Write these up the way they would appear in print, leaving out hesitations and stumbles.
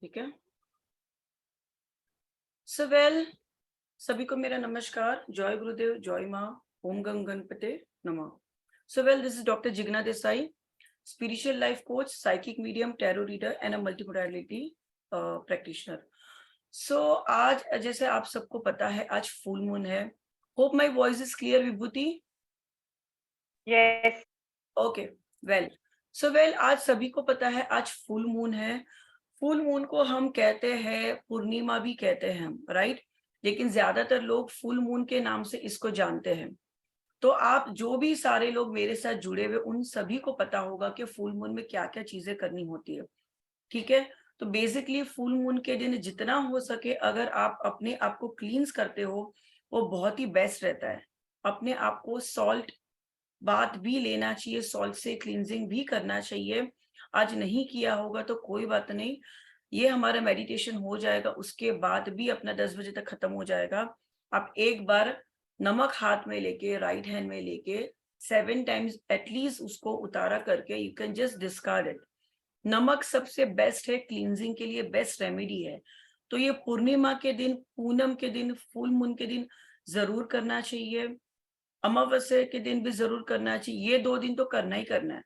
ठीक है। So well, सभी को मेरा नमस्कार। जय गुरुदेव, जय माँ, ओम गंग गणपते नमः। So well, this is doctor Jigna Desai, spiritual life coach, psychic medium, tarot reader and a multimodality practitioner. So आज जैसे आप सबको पता है, आज फुल मून है। Hope my voice is clear, Vibhuti? Yes. Okay, well, so well, आज सभी को पता है आज फुल मून है। फुल मून को हम कहते हैं पूर्णिमा भी कहते हैं हम, राइट? लेकिन ज्यादातर लोग फुल मून के नाम से इसको जानते हैं। तो आप जो भी सारे लोग मेरे साथ जुड़े हुए, उन सभी को पता होगा कि फुल मून में क्या क्या चीजें करनी होती है। ठीक है। तो बेसिकली फुल मून के दिन जितना हो सके, अगर आप अपने आप को क्लींस करते हो, वो बहुत ही बेस्ट रहता है। अपने आप को सॉल्ट बात भी लेना चाहिए, सॉल्ट से क्लींजिंग भी करना चाहिए। आज नहीं किया होगा तो कोई बात नहीं, ये हमारा मेडिटेशन हो जाएगा, उसके बाद भी अपना 10 बजे तक खत्म हो जाएगा। आप एक बार नमक हाथ में लेके, राइट हैंड में लेके 7 टाइम्स एटलीस्ट उसको उतारा करके you can just discard it. नमक सबसे बेस्ट है क्लींजिंग के लिए, बेस्ट रेमेडी है। तो ये पूर्णिमा के दिन, पूनम के दिन, फुल मून के दिन जरूर करना चाहिए। अमावस्या के दिन भी जरूर करना चाहिए। ये 2 दिन तो करना ही करना है।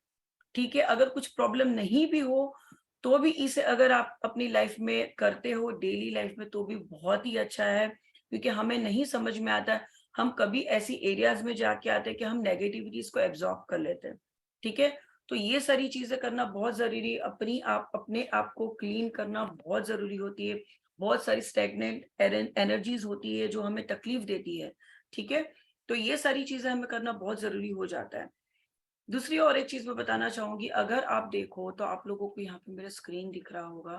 ठीक है। अगर कुछ प्रॉब्लम नहीं भी हो तो भी इसे अगर आप अपनी लाइफ में करते हो, डेली लाइफ में, तो भी बहुत ही अच्छा है। क्योंकि हमें नहीं समझ में आता है, हम कभी ऐसी एरियाज में जाके आते हैं कि हम नेगेटिविटीज को एब्जॉर्ब कर लेते हैं। ठीक है। तो ये सारी चीजें करना बहुत जरूरी है। अपने आप को क्लीन करना बहुत जरूरी होती है। बहुत सारी स्टेगनेंट एनर्जीज होती है जो हमें तकलीफ देती है। ठीक है। तो ये सारी चीजें हमें करना बहुत जरूरी हो जाता है। दूसरी और एक चीज मैं बताना चाहूंगी, अगर आप देखो तो आप लोगों को यहाँ पे मेरा स्क्रीन दिख रहा होगा।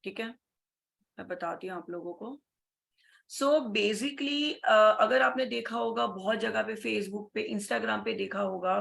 ठीक है, मैं बताती हूँ आप लोगों को। सो बेसिकली अगर आपने देखा होगा, बहुत जगह पे, फेसबुक पे, इंस्टाग्राम पे देखा होगा,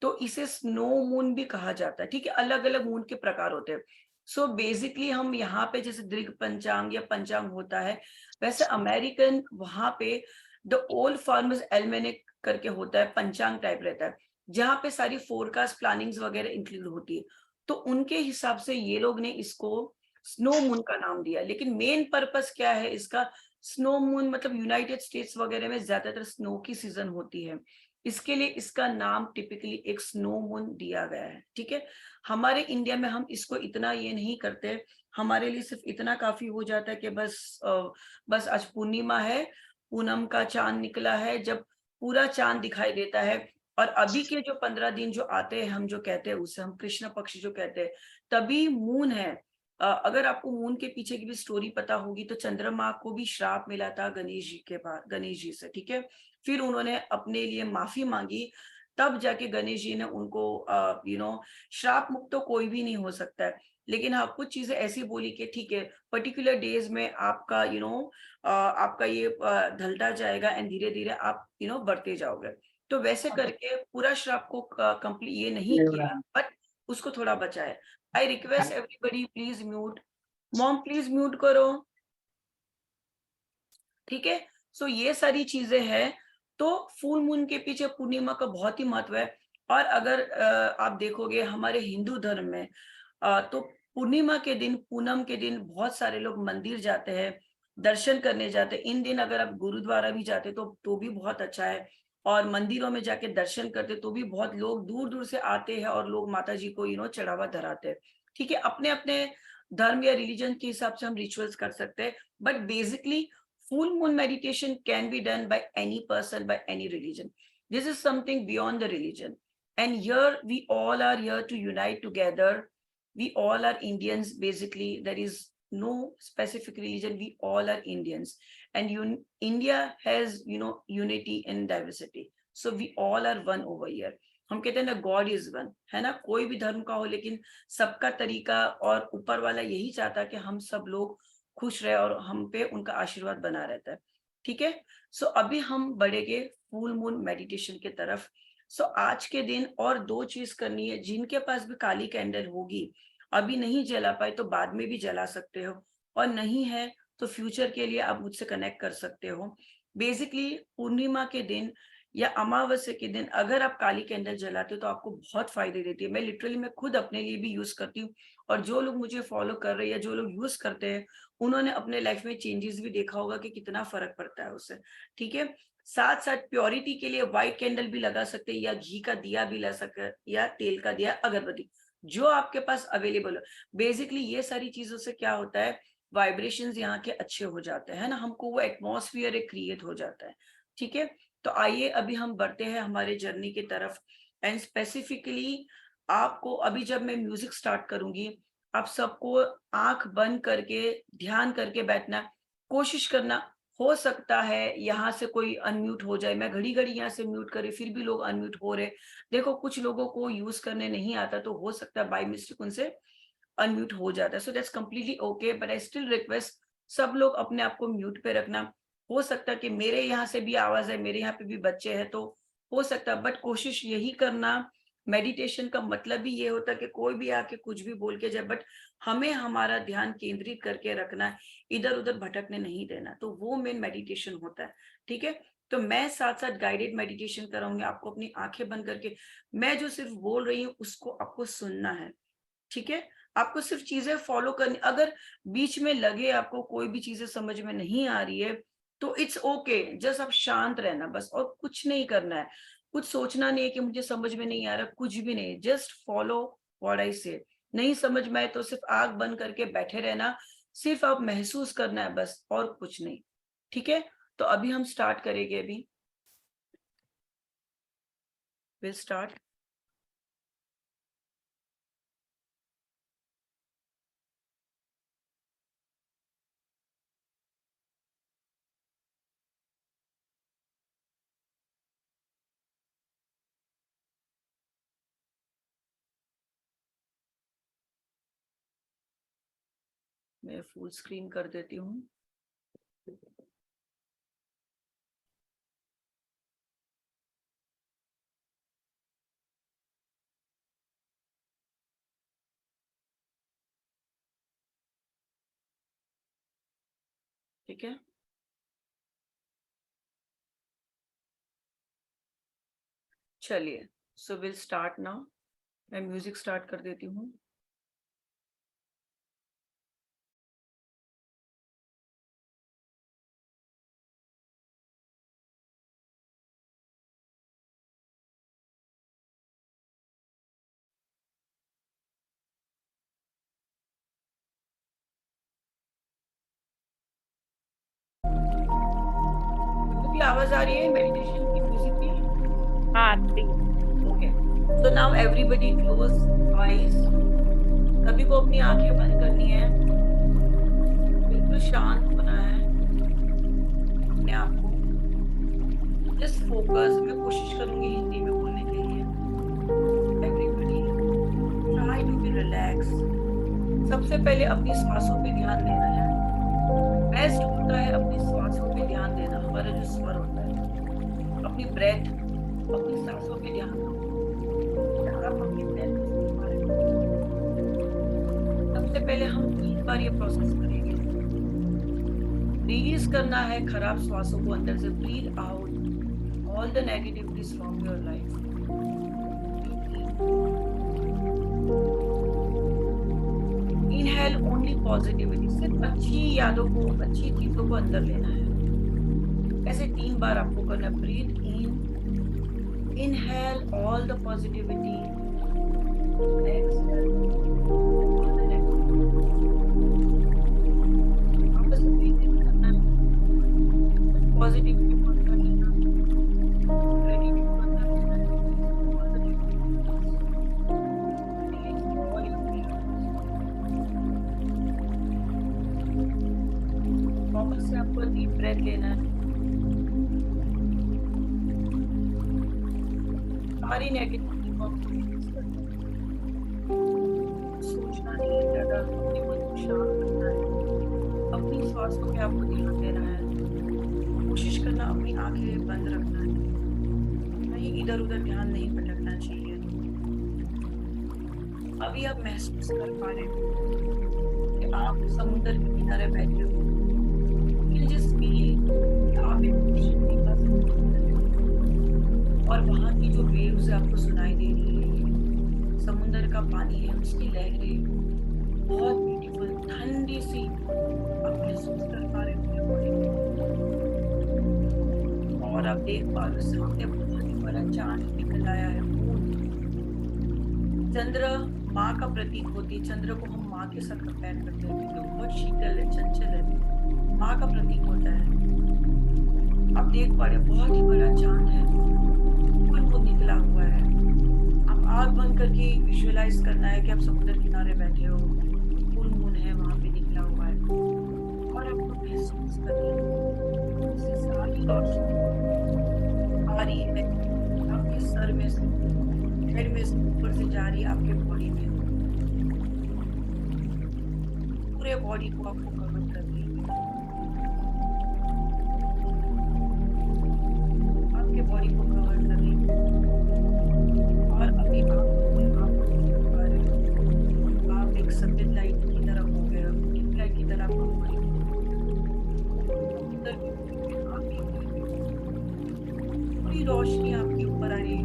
तो इसे स्नो मून भी कहा जाता है। ठीक है, अलग अलग मून के प्रकार होते हैं। सो बेसिकली हम यहाँ पे जैसे दृग पंचांग या पंचांग होता है, वैसे अमेरिकन वहां पे द ओल्ड फार्मर्स एल्मेनिक करके होता है, पंचांग टाइप रहता है, जहाँ पे सारी फोरकास्ट प्लानिंग्स वगैरह इंक्लूड होती है। तो उनके हिसाब से ये लोग ने इसको स्नो मून का नाम दिया। लेकिन मेन पर्पस क्या है इसका? स्नो मून मतलब यूनाइटेड स्टेट्स वगैरह में ज्यादातर स्नो की सीजन होती है, इसके लिए इसका नाम टिपिकली एक स्नो मून दिया गया है। ठीक है। हमारे इंडिया में हम इसको इतना ये नहीं करते। हमारे लिए सिर्फ इतना काफी हो जाता है कि बस आज पूर्णिमा है, पूनम का चांद निकला है, जब पूरा चांद दिखाई देता है। और अभी के जो 15 दिन जो आते हैं, हम जो कहते हैं उसे हम कृष्ण पक्ष जो कहते हैं, तभी मून है। अगर आपको मून के पीछे की भी स्टोरी पता होगी, तो चंद्रमा को भी श्राप मिला था गणेश जी के पास, गणेश जी से। ठीक है। फिर उन्होंने अपने लिए माफी मांगी, तब जाके गणेश जी ने उनको श्राप मुक्त तो कोई भी नहीं हो सकता है। लेकिन हाँ, कुछ चीजें ऐसी बोली कि ठीक है, पर्टिकुलर डेज में आपका आपका ये ढलता जाएगा एंड धीरे धीरे आप बढ़ते जाओगे। तो वैसे करके पूरा श्राप को कंप्लीट ये नहीं किया, बट उसको थोड़ा बचाया। I request everybody, please mute. Mom please mute करो। ठीक है। सो ये सारी चीजें हैं। तो फुल मून के पीछे पूर्णिमा का बहुत ही महत्व है। और अगर आप देखोगे हमारे हिंदू धर्म में, तो पूर्णिमा के दिन, पूनम के दिन बहुत सारे लोग मंदिर जाते हैं, दर्शन करने जाते हैं। इन दिन अगर आप गुरुद्वारा भी जाते तो भी बहुत अच्छा है। और मंदिरों में जाके दर्शन करते तो भी बहुत लोग दूर दूर से आते हैं, और लोग माता जी को चढ़ावा धराते हैं। ठीक है। अपने अपने धर्म या रिलीजन के हिसाब से हम रिचुअल्स कर सकते हैं, but basically full moon meditation can be done by any person, by any religion. This is something beyond the religion. And here we all are here to unite together. We all are Indians, basically. There is no specific religion. We all are Indians. And India has, unity in diversity. So we all are one over here. हम कहते हैं ना, God is one, है ना? कोई भी धर्म का हो, लेकिन सबका तरीका, और ऊपर वाला यही चाहता है कि हम सब लोग खुश रहे और हम पे उनका आशीर्वाद बना रहता है। ठीक है। सो अभी हम बढ़ेंगे फुल मून मेडिटेशन की तरफ। सो आज के दिन और 2 चीज करनी है। जिनके पास भी काली कैंडल होगी, अभी नहीं जला पाए तो बाद में भी जला सकते हो, और नहीं है तो फ्यूचर के लिए आप मुझसे कनेक्ट कर सकते हो। बेसिकली पूर्णिमा के दिन या अमावस्या के दिन अगर आप काली कैंडल जलाते हो तो आपको बहुत फायदे देती है। मैं लिटरली मैं खुद अपने लिए भी यूज करती हूँ, और जो लोग मुझे फॉलो कर रहे हैं या जो लोग यूज करते हैं उन्होंने अपने लाइफ में चेंजेस भी देखा होगा कि कितना फर्क पड़ता है उससे। ठीक है, साथ साथ प्योरिटी के लिए व्हाइट कैंडल भी लगा सकते हैं, या घी का दिया भी ला सकते, या तेल का दिया, अगरबत्ती, जो आपके पास अवेलेबल हो। बेसिकली ये सारी चीजों से क्या होता है, वाइब्रेशंस यहाँ के अच्छे हो जाते हैं ना, हमको वो एटमॉस्फेयर एक क्रिएट हो जाता है। ठीक है, तो आइए अभी हम बढ़ते हैं हमारे जर्नी की तरफ। एंड स्पेसिफिकली आपको अभी जब मैं म्यूजिक स्टार्ट करूंगी, आप सबको आंख बंद करके ध्यान करके बैठना, कोशिश करना। हो सकता है यहाँ से कोई अनम्यूट हो जाए, मैं घड़ी घड़ी यहाँ से म्यूट करे फिर भी लोग अनम्यूट हो रहे। देखो कुछ लोगों को यूज करने नहीं आता, तो हो सकता है बाय मिस्टेक उनसे अनम्यूट हो जाता है, so that's completely okay, but I still request सब लोग अपने आप को म्यूट पे रखना। हो सकता है कि मेरे यहाँ से भी आवाज है, मेरे यहाँ पे भी बच्चे हैं, तो हो सकता है, बट कोशिश यही करना। मेडिटेशन का मतलब भी ये होता है कि कोई भी आके कुछ भी बोल के जाए, बट हमें हमारा ध्यान केंद्रित करके रखना है, इधर उधर भटकने नहीं देना, तो वो मेन मेडिटेशन होता है। ठीक है, तो मैं साथ साथ गाइडेड मेडिटेशन कराऊंगी आपको, अपनी आंखें बंद करके मैं जो सिर्फ बोल रही हूँ उसको आपको सुनना है। ठीक है, आपको सिर्फ चीजें फॉलो करनी, अगर बीच में लगे आपको कोई भी चीजें समझ में नहीं आ रही है तो इट्स ओके, जस्ट आप शांत रहना बस, और कुछ नहीं करना है, कुछ सोचना नहीं है कि मुझे समझ में नहीं आ रहा, कुछ भी नहीं, जस्ट फॉलो व्हाट आई से। नहीं समझ में आए तो सिर्फ आंख बंद करके बैठे रहना, सिर्फ आप महसूस करना है बस, और कुछ नहीं। ठीक है, तो अभी हम स्टार्ट करेंगे, अभी विल स्टार्ट। मैं फुल स्क्रीन कर देती हूँ। ठीक है, चलिए, सो विल स्टार्ट नाउ। मैं म्यूजिक स्टार्ट कर देती हूँ। की आवाज आ रही है मेडिटेशन की, म्यूजिक की? हाँ ओके, तो नाउ एवरीबॉडी क्लोज आईज। सभी को अपनी आंखें बंद करनी है, बिल्कुल शांत होना है अपने आप को। जस्ट फोकस, मैं कोशिश करूंगी हिंदी में बोलने के लिए। Everybody try to be relax. सबसे पहले अपनी सांसों पे ध्यान देना है। बेस्ट होता है अपनी सांसों पे ध्यान देना, हमारा जो स्वर होता है, अपनी ब्रेथ, अपनी सांसों पे ध्यान दो। आप अपनी ब्रेथ सबसे पहले हम 3 बार ये प्रोसेस करेंगे। रिलीज करना है खराब श्वासों को अंदर से, breathe out all the negativities from your life. Inhale only positivity, सिर्फ अच्छी यादों को, अच्छी चीजों को अंदर लेना है। ऐसे 3 बार आपको करना। Breathe in, inhale all the positivity, exhale all the negativity. वापस ब्रीथ इन करना है, पॉजिटिविटी को अंदर लेना, नेगेटिविटी को अंदर लेना है, all the negativities release all your fears. वापस से आपको डीप ब्रेथ लेना है, सारी नेगेटिविटी को आपको रिलीज करना है। सोचना नहीं है ज्यादा, अपने मन को शांत करना है, अपनी सांसों पे आपको ध्यान देना है। कोशिश करना अपनी आंखें बंद रखना है, कहीं इधर उधर ध्यान नहीं भटकना चाहिए। अभी आप महसूस कर पा रहे हो कि आप समुद्र के किनारे बैठे हो। You just feel कि आप एक ocean के पास बैठे हो। और वहाँ की जो वेव्स आपको सुनाई दे रही है, समुंदर का पानी है, उसकी लहरें बहुत ब्यूटीफुल ठंडी सी आप महसूस कर पा रहे हो अपने बॉडी में। और आप देख पा रहे हो सामने बहुत ही बड़ा चांद निकल आया है, मून। चंद्र माँ का प्रतीक होती है, चंद्र को हम माँ के साथ कंपेयर करते हैं क्योंकि वो बहुत शीतल है, चंचल है, माँ का प्रतीक होता है। आप देख पा रहे बहुत ही बड़ा चांद है, फुल मून निकला हुआ है। आप आँख बंद करके विजुअलाइज करना है कि आप समुद्र किनारे बैठे हो, फुल मून है वहां पे निकला हुआ है, और आपको महसूस करना है इससे सारी रोशनी आ रही है आपके सर में से, हेड में से, ऊपर से जा रही है आपके बॉडी में, पूरे बॉडी को आपको कवर कर रही है, आपके बॉडी को कवर कर रही है। और अभी आप एक सफेद लाइट की तरह हो गए, पिंक लाइट की तरह आपको पूरी रोशनी आपके ऊपर आ रही है,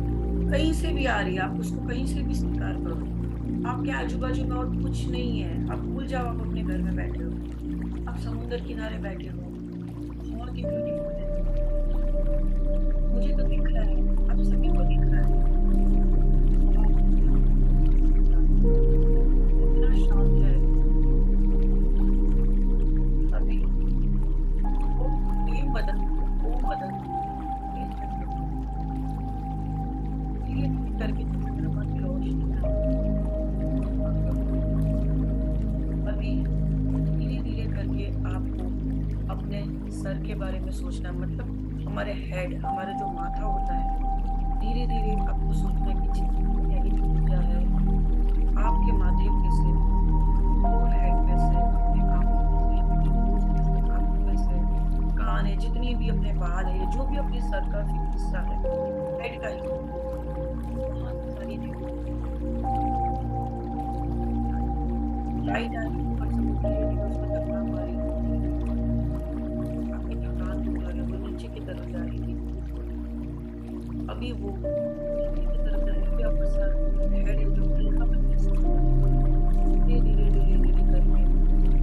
कहीं से भी आ रही है, आप उसको कहीं से भी स्वीकार करो। आपके आजू बाजू में और कुछ नहीं है, आप भूल जाओ आप अपने घर में बैठे हो, आप समुद्र किनारे बैठे हो, बहुत ही ब्यूटीफुल है। मुझे तो दिख रहा है, आप सभी को दिख रहा है, इतना शांत है। अभी वो बदल करके अभी धीरे धीरे करके आपको अपने सर के बारे में सोचना, मतलब हमारे हेड, हमारा जो माथा होता है, धीरे धीरे आपको सोचना है कि नेगेटिव ऊर्जा है आपके माथे पे से, हेड पे से, अपने आंखों पे से, कान है, जितनी भी अपने बाल है, जो भी अपने सर का हिस्सा है, हेड का ही लाइट आ रही ऊपर से उसको तकना पा रही, आपकी थकान दूर है, वो नीचे की तरफ जा रही थी, अभी वो नीचे की तरफ जा रही थी, आपका सर हेड है जो हल्का धीरे धीरे धीरे धीरे करके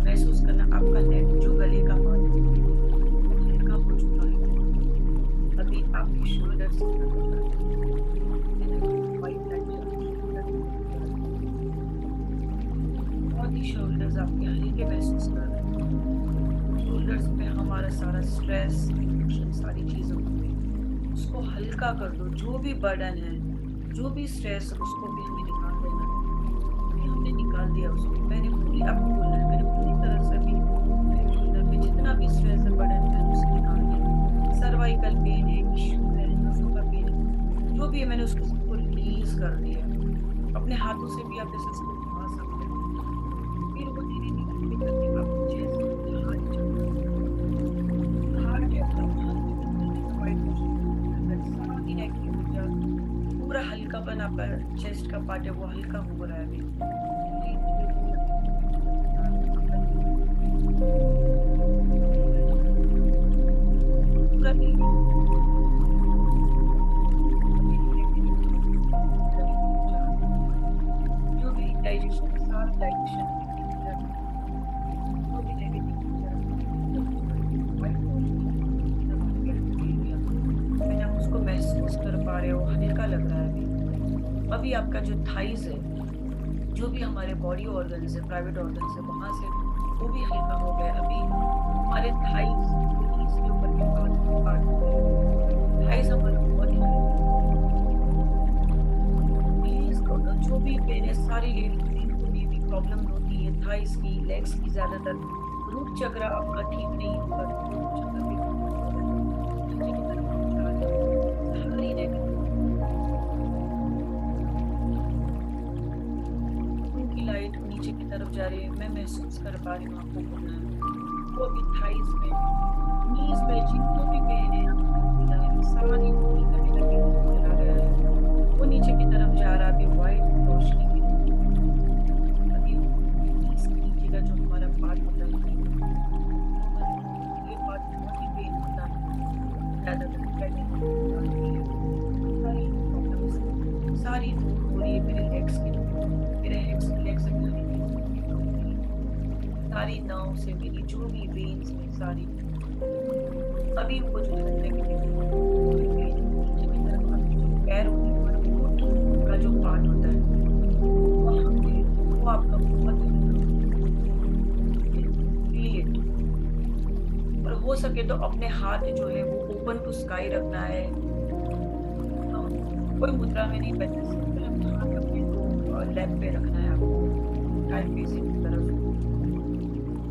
महसूस करना आपका नेक, जो गले का पार्ट हल्का हो चुका है। अभी आपकी शोल्डर से शोल्डर्स आपके हल्के महसूस कर रहे हैं, शोल्डर्स पे हमारा सारा स्ट्रेस, सारी चीज़ों को उसको हल्का कर दो, जो भी बर्डन है, जो भी स्ट्रेस, उसको भी हमें निकाल देना है। हमने निकाल दिया उसको, मैंने पूरी आपको बोला है, मैंने पूरी तरह से भी मेरे शोल्डर पे जितना भी स्ट्रेस है, बर्डन है, उसको निकाल दिया। सर्वाइकल पेन है, इश्यू है, नसों का पेन है, जो भी है मैंने उसको सबको रिलीज कर दिया। अपने हाथों से भी आप ऐसे इसको घुमा सकते हैं, फिर वो धीरे धीरे करके आपको चेस्ट पूरा हल्कापन, आपका चेस्ट का पार्ट है वो हल्का हो रहा है अभी। पूरा जो भी डाइजेशन, सारा डाइजेशन महसूस कर पा रहे हो, हल्का लग रहा है अभी आपका जो थाइज है, जो भी हमारे बॉडी ऑर्गन्स है, प्राइवेट ऑर्गन्स है, वहां से वो भी हल्का हो गया। अभी हमारे थाइज के ऊपर भी पार्ट हो गया, थाइज हमारा बहुत जो भी पेन है, सारी लेडीज भी प्रॉब्लम होती है थाइज की, लेग्स की, ज्यादातर रूट चक्र आपका ठीक नहीं होगा, उनकी लाइट नीचे की तरफ जा रही है, मैं महसूस कर पा रही हूँ आपको बोलना है। वो भी थाइज में, नीज में जिनको भी पेन है सारी चला गया है, वो नीचे की तरफ जा रहा है व्हाइट रोशनी की। अभी नीचे का जो हमारा पार्ट होता है, ये पार्ट बहुत ही पेन होता है, ज्यादातर सारी नर्व से मेरी जो भी वेन्स है सारी, अभी वो जो है नेगेटिव नीचे की तरफ आपके जो पैर होते हैं और फुट का जो पार्ट होता है वहाँ पे वो आपका बहुत फील इट। और हो सके तो अपने हाथ जो है वो ओपन टू स्काई रखना है, कोई मुद्रा में नहीं बैठे, सिंपल अपना हाथ अपने लेग पे रखना है आपको स्काई फेसिंग की तरफ।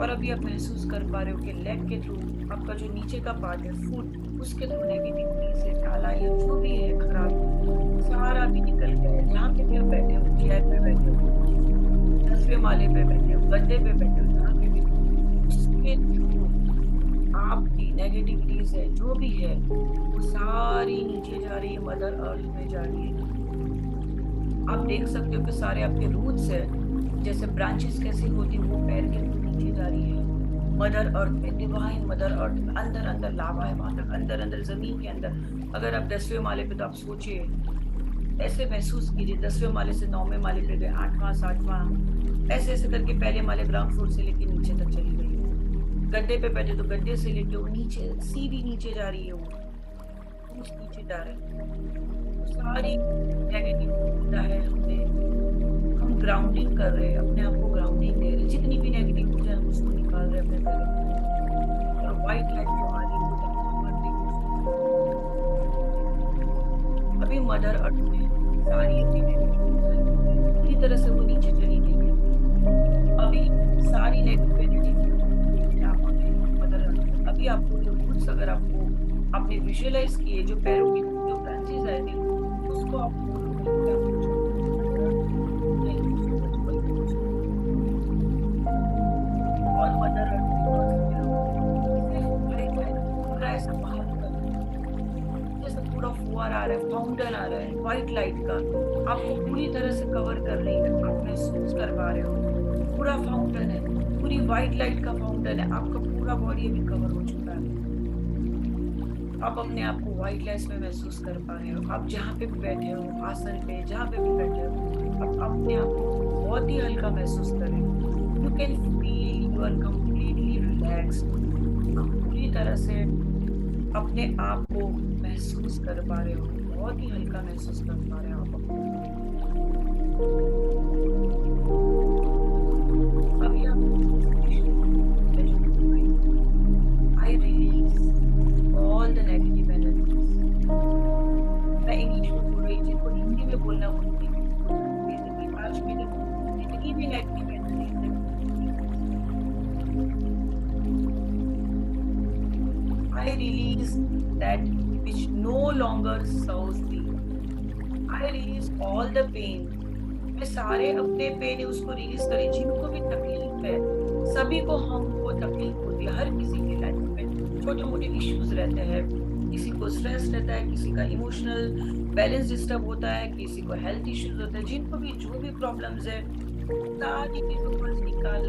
और अभी आप महसूस कर पा रहे हो कि लेग के थ्रू आपका जो नीचे का पार्ट है फुट, उसके थ्रू नेगेटिविटी से काला या जो भी है खराब सारा भी निकल गया है। जहाँ पे भी आप बैठे हो, चेयर पे बैठे हो, 10वें माले पे बैठे हो, गद्दे पे बैठे हो, जहाँ पे भी, उसके थ्रू आपकी नेगेटिविटीज है जो भी है वो सारी नीचे जा रही है, मदर अर्थ में जा रही है। आप देख सकते हो कि सारे आपके रूट्स है, जैसे ब्रांचेस कैसी होती है वो पैर के नीचे जा रही है मदर अर्थ में, डिवाइन मदर अर्थ में। अंदर अंदर लावा है वहां तक, अंदर अंदर जमीन के अंदर। अगर आप 10वें माले पे, तो आप सोचिए, ऐसे महसूस कीजिए 10वें माले से 9वें माले पे गए, 8वां 7वां, ऐसे ऐसे करके पहले माले ग्राउंड फ्लोर से लेके नीचे तक चली गई। गद्दे पे बैठे तो गद्दे से लेके वो नीचे सीधी नीचे जा रही है, वो उस नीचे जा रही है। सारी नेगेटिव है हम ग्राउंडिंग कर रहे हैं, अपने आप को ग्राउंडिंग दे रहे हैं। जितनी भी नेगेटिव ऊर्जा है हम उसको निकाल रहे हैं अपने पहले। और व्हाइट लाइट जो आ रही है अभी मदर अर्थ में सारी अपनी नेगेटिव पूरी तरह से वो नीचे चली गई है। अभी सारी नेगेटिव मदर अर्थ, अभी आपको जो रूट्स अगर आपको आपने विजुअलाइज किए, जो पैरों की जो ब्रांचेस आए थे उसको आप और मदर अर्थ ऐसा बाहर जैसे पूरा फुआर आ रहा है, फाउंटेन आ रहा है व्हाइट लाइट का, आपको पूरी तरह से कवर कर रही है। आप महसूस कर पा रहे हो पूरा फाउंटेन है, पूरी व्हाइट लाइट का फाउंटेन है, आपका पूरा बॉडी अभी कवर हो चुका है। आप अपने आप को व्हाइट लाइट में महसूस कर पा रहे हो। आप जहाँ पे भी बैठे हो, आसन पे जहाँ पे भी बैठे हो, आप अपने आप को बहुत ही हल्का महसूस करें। You can feel you are completely relaxed. आप पूरी तरह से अपने आप को महसूस कर पा रहे हो, बहुत ही हल्का महसूस कर पा रहे हो आप अपने। अभी आप I release all the negative energies। मैं इंग्लिश में बोल रही थी, जिनको हिंदी में बोलना होती है, आज मेरे जितनी भी नेगेटिव एनर्जी है I release that which no longer serves me। I release all the pain। मैं सारे अपने पेन उसको रिलीज करें। जिनको भी तकलीफ है, सभी को हमको तकलीफ होती है, हर किसी की लाइफ में छोटे मोटे इश्यूज रहते हैं। किसी को स्ट्रेस रहता है, किसी का इमोशनल बैलेंस डिस्टर्ब होता है, किसी को हेल्थ इश्यूज होते हैं। जिनको भी जो भी प्रॉब्लम्स है सारी चीजों को निकाल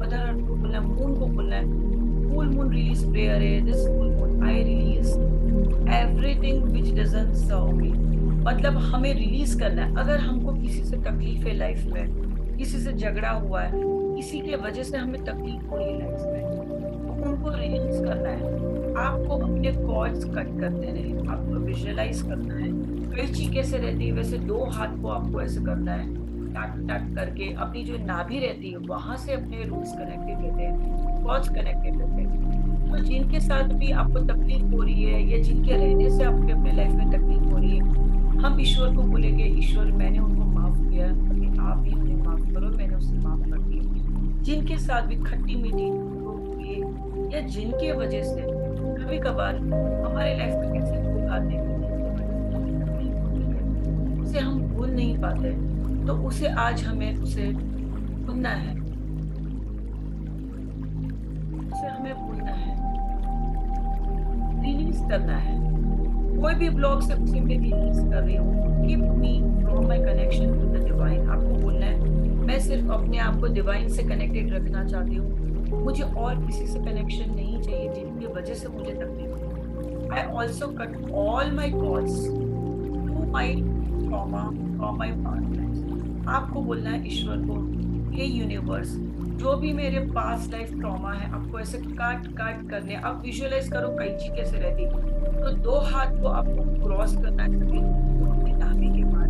मदर अर्थ को बोलना है, मून को बोलना है। फुल मून रिलीज प्रेयर है, this full moon I release everything which doesn't serve me. मतलब हमें रिलीज करना है। अगर हमको किसी से तकलीफ है लाइफ में, किसी से झगड़ा हुआ है, किसी के वजह से हमें तकलीफ हो रही है लाइफ में, तो उनको रिलीज करना है। आपको अपने कॉर्ड्स कट कर देने हैं, आपको विजुअलाइज करना है। कैंची कैसे रहती है वैसे 2 हाथ को आपको ऐसे करना है, टक टक करके अपनी जो नाभि रहती है वहां से अपने रूट्स कनेक्टेड रहते हैं, कॉर्ड्स कनेक्टेड रहते हैं। तो जिनके साथ भी आपको तकलीफ हो रही है या जिनके रहने से आपके अपने लाइफ में तकलीफ हो रही है, हम ईश्वर को बोलेंगे, ईश्वर मैंने उनको माफ किया, अभी आप भी उन्हें माफ करो, मैंने उसे माफ कर दिया। जिनके साथ भी खट्टी मीठी हुई है या जिनके वजह से कभी कभार हमारे लाइफ में कैसे लोग आते हैं उसे हम भूल नहीं पाते, तो उसे आज हमें उसे भूलना है, उसे हमें भूलना है, रिलीज करना है। कोई भी ब्लॉग से उसे मैं रिलीज कर रही हूँ। Keep me from my connection to the divine. आपको बोलना है मैं सिर्फ अपने आप को डिवाइन से कनेक्टेड रखना चाहती हूँ, मुझे और किसी से कनेक्शन नहीं चाहिए जिनकी वजह से मुझे तकलीफ हो। I also cut all my calls to my trauma और माई पास्ट। आपको बोलना है ईश्वर को, हे यूनिवर्स, जो भी मेरे पास्ट लाइफ ट्रॉमा है आपको ऐसे काट काट करने, आप विजुअलाइज करो कैंची कैसे रहती, तो दो हाथ को आपको क्रॉस करना है अपने नाभि के पास,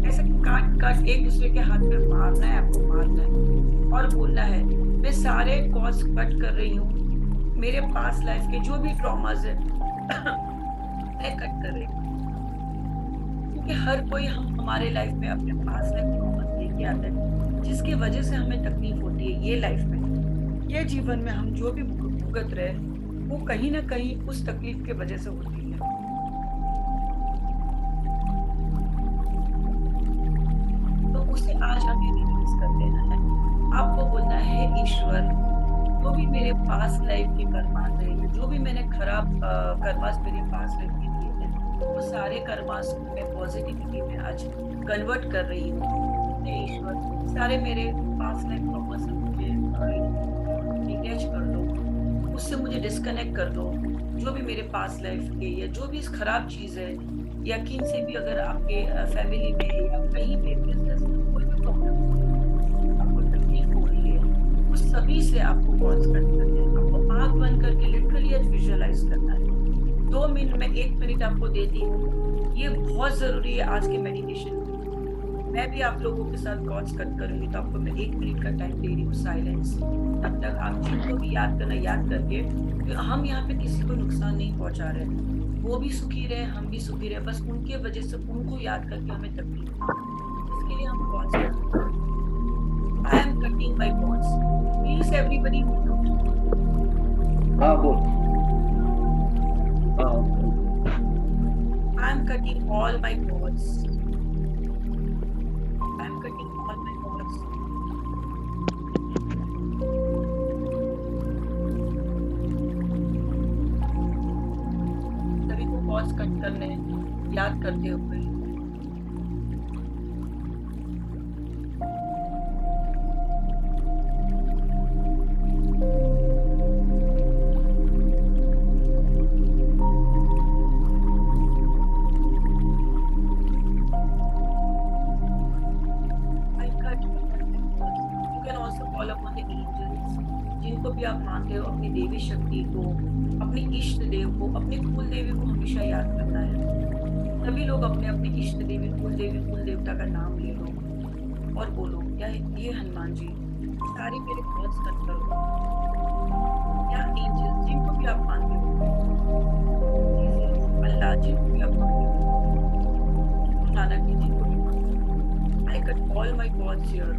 ऐसे काट काट एक दूसरे के हाथ पे मारना है, आपको मारना है और बोलना है मैं सारे कॉज कट कर रही हूँ, मेरे पास्ट लाइफ के जो भी ट्रॉमास है मैं कट कर रही हूँ। क्योंकि हर कोई हम हमारे लाइफ में अपने पास लाइफ ट्रॉमास लेके आता है जिसकी वजह से हमें तकलीफ होती है। ये लाइफ में, ये जीवन में हम जो भी भुगत रहे वो कहीं ना कहीं उस तकलीफ के वजह से होती है। तो उसे आज हमें रिलीज कर देना है। आपको बोलना है ईश्वर, जो भी मेरे पास्ट लाइफ के कर्मास है, जो भी मैंने खराब कर्मास मेरे पास्ट लाइफ के किए थे, वो सारे कर्मास को मैं पॉजिटिविटी में आज कन्वर्ट कर रही हूँ। हे ईश्वर, सारे मेरे पास्ट लाइफ ट्रॉमास से मुझे डिटैच कर दो, उससे मुझे डिस्कनेक्ट कर दो। जो भी मेरे पास्ट लाइफ के या जो भी इस खराब चीज़ है, यकीन से भी अगर आपके फैमिली में या कहीं पे बिजनेस में कोई भी प्रॉब्लम आपको तकलीफ हो रही है, उस सभी से आपको कॉन्स कट करना है। आपको आँख बंद करके लिटरली आज विजुअलाइज करना है। 2 मिनट में 1 मिनट आपको देती हूँ, ये बहुत ज़रूरी है आज के मेडिटेशन में। मैं भी आप लोगों के साथ कॉन्स कट करूँगी, तो आपको मैं 1 मिनट का टाइम दे रही हूँ साइलेंस। तब तक आप जिनको भी याद करना, याद करके, तो हम यहाँ पे किसी को नुकसान नहीं पहुँचा रहे, वो भी सुखी रहे, हम भी सुखी रहे, बस उनके वजह से उनको याद करके हमें तकलीफ हो, इसके लिए हम कॉन्स करते हैं। I am cutting my bonds. Please everybody mute. हाँ बोल। हाँ I am cutting all my bonds. I am cutting all my bonds. सभी को bonds कट करने याद करते हुए। जिनको भी आप मानते हो, अपनी देवी शक्ति को, अपने इष्ट देव को, अपने कुल देवी को हमेशा याद करना है। सभी लोग अपने अपने इष्ट देवी, कुल देवता का नाम ले लो और बोलो, क्या ये हनुमान जी, सारे मेरे कॉल्स कट करो, या एंजल जिनको भी आप मानते हो, अल्लाह जिनको भी आप मानते हो, नानक जी जिनको भी मानते हो, I cut all my calls here.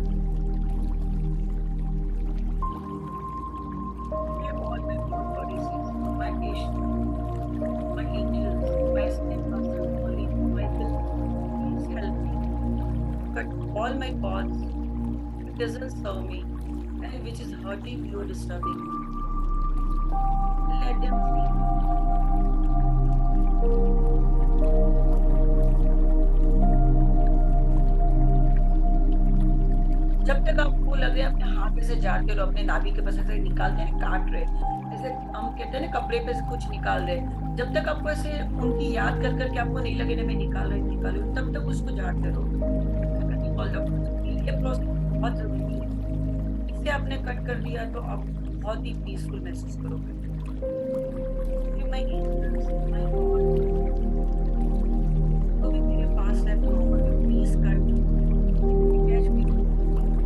My angels, my spiritual holy Michael, please help me. Cut all my cords which doesn't serve me and which is hurting you or disturbing me. Let them जब तक आपको लग रहा है अपने हाथ में से जाते रहो, अपने नाभि के पास ऐसे निकालते हैं, काट रहे, जैसे हम कहते हैं ना कपड़े पे से कुछ निकाल रहे, जब तक आपको ऐसे उनकी याद कर करके आपको नहीं लगे ना मैं निकाल रही हूँ, तब तक उसको झाड़ते रहो। ये प्रोसेस बहुत जरूरी है। इसे आपने कट कर दिया तो आप बहुत ही पीसफुल महसूस करोगे। तो भी मेरे पास है please cut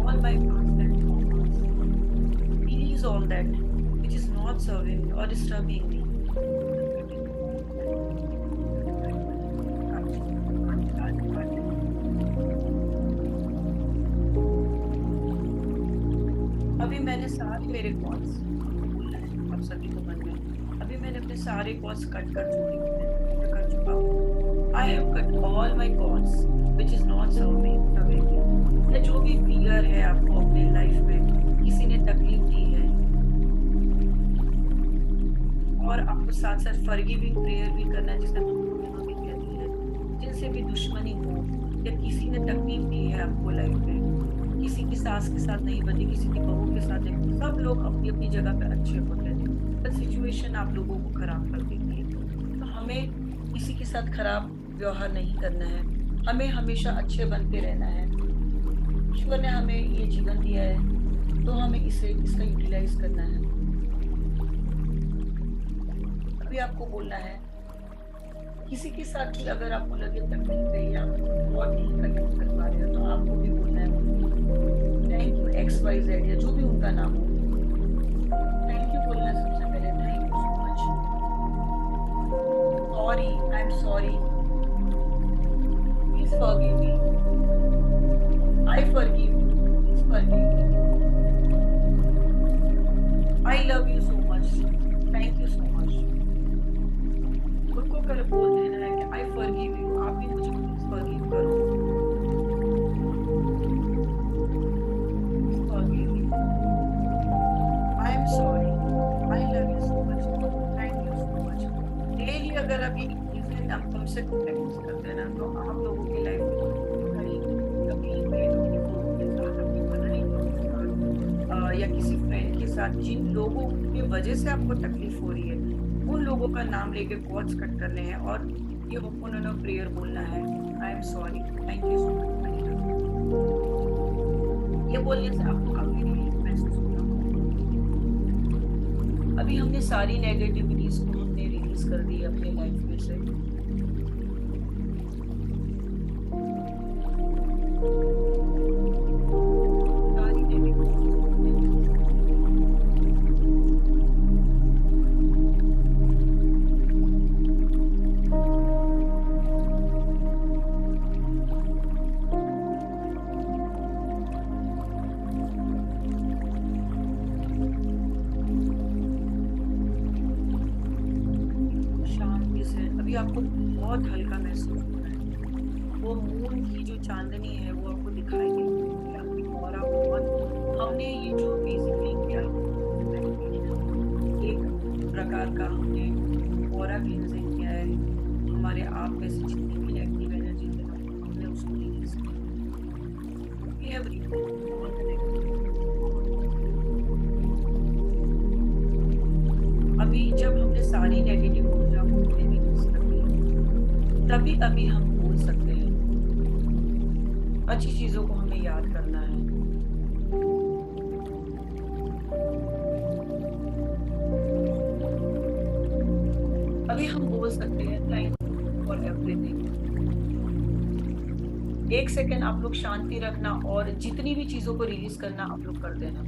all my past and traumas. Release all that which is not serving me or disturbing me. अभी मैंने सारे मेरे कॉल्स, आप सभी को मन में, अभी मैंने अपने सारे कॉल्स कट कर चुका हूँ। I have cut all my calls which is not serving me. या जो भी फियर है आपको अपने लाइफ में, किसी ने तकलीफ दी है, और आपको साथ साथ फॉरगिविंग प्रेयर भी करना है, जिसने भी कहती है, जिनसे भी दुश्मनी हो या किसी ने तकलीफ दी है आपको लाइफ में, किसी की सास के साथ नहीं बनी, किसी की बहू के साथ नहीं, सब लोग अपनी अपनी जगह पे अच्छे होते हैं, पर सिचुएशन आप लोगों को खराब कर देती है। तो हमें किसी के साथ खराब व्यवहार नहीं करना है, हमें हमेशा अच्छे बनते रहना है। ईश्वर ने हमें ये जीवन दिया है तो हमें इसका यूटिलाइज करना है। अभी आपको बोलना है, किसी के साथ भी अगर आपको लगे तकलीफ है या और नहीं कनेक्ट कर पा रहे हो तो आपको भी बोलना है थैंक यू XYZ या जो भी उनका नाम हो। थैंक यू बोलना है सबसे पहले, thank you so much, sorry, I am sorry, please forgive me, I forgive you, please forgive me, I love you so much, thank you so much. खुद को कर बोल देना है कि आई फॉरगिव यू, आप भी मुझे प्लीज फॉरगिव करो, forgive me, I am sorry, I love you so much, thank you so much. Daily अगर आप ये चीजें हम कम से कम प्रैक्टिस करते हैं ना तो आप लोगों की लाइफ में कभी के साथ अपनी पढ़ाई के साथ या किसी फ्रेंड के साथ जिन लोगों की वजह से आपको तकलीफ हो रही है उन लोगों का नाम लेके कॉल्स कट करने हैं और ये ओपन प्रेयर बोलना है, I am sorry, thank you so much. ये बोलने से आपको काफी रिलीफ महसूस होगा। अभी हमने सारी नेगेटिविटीज को हमने रिलीज कर दी अपने लाइफ में से। सारी नेगेटिविटीज को हमने शांति से। अभी आपको बहुत हल्का महसूस हो रहा है। वो मून की जो चांदनी है वो आपको दिखाई दे रही है, आपकी ऑरा बहुत। हमने ये जो बेसिकली किया एक प्रकार का हमने ऑरा क्लींजिंग किया है। हमारे आप में से जितनी भी नेगेटिव एनर्जी है हमने उसको रिलीज किया। We have removed all the negative। अभी जब हमने सारी नेगेटिव ऊर्जा को रिलीज कर दी तभी अभी हम बोल सकते हैं। अच्छी चीजों को हमें याद करना है। अभी हम बोल सकते हैं thank you for everything. 1 second आप लोग शांति रखना और जितनी भी चीजों को रिलीज करना आप लोग कर देना।